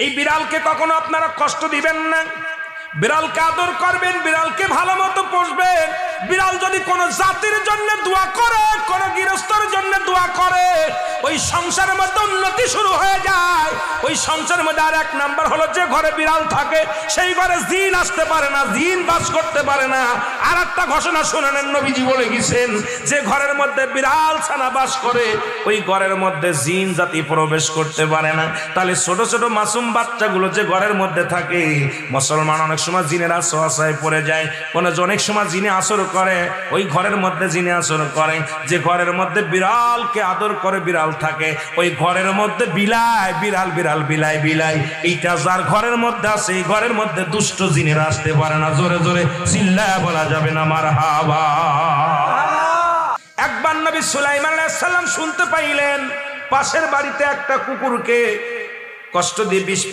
এই বিড়ালকে কখনো আপনারা কষ্ট দিবেন না, বিড়ালকে আদর করবেন, বিড়ালকে ভালো মতো পুষবেন। বিড়াল যদি কোনো জাতির জন্য দোয়া করে, কোন গৃহস্থর জন্য দোয়া করে, ওই সংসারের মধ্যে উন্নতি শুরু হয়ে যায়। ওই সংসারের মধ্যে আর এক নাম্বার হলো, যে ঘরে বিড়াল থাকে সেই ঘরে জিন আসতে পারে না, জিন বাস করতে পারে না। আর একটা ঘোষণা শুনে নেন, নবীজি বলে গেছেন, যে ঘরের মধ্যে বিড়াল ছানা বাস করে ওই ঘরের মধ্যে জিন জাতি প্রবেশ করতে পারে না। তাহলে ছোট ছোট মাসুম বাচ্চাগুলো যে ঘরের মধ্যে থাকে, মুসলমান অনেক সময় জিনের আশ্রয় পড়ে যায়, অনেক সময় জিনে আসর করে, ওই ঘরের মধ্যে জিনে আসর করে। যে ঘরের মধ্যে বিড়ালকে আদর করে বিড়াল থাকে, ওই ঘরের মধ্যে বিলাই বিড়াল বিড়াল বিলাই বিলাই, এইটা যার ঘরের মধ্যে আছে এই ঘরের মধ্যে দুষ্ট জিনেরা আসতে পারে না। জোরে জোরে চিল্লায় বলা যাবে না মারহাবা। একবার নবী সুলাইমান আলাইহিস সালাম শুনতে পাইলেন পাশের বাড়িতে একটা কুকুরকে কষ্ট দিয়ে বিষ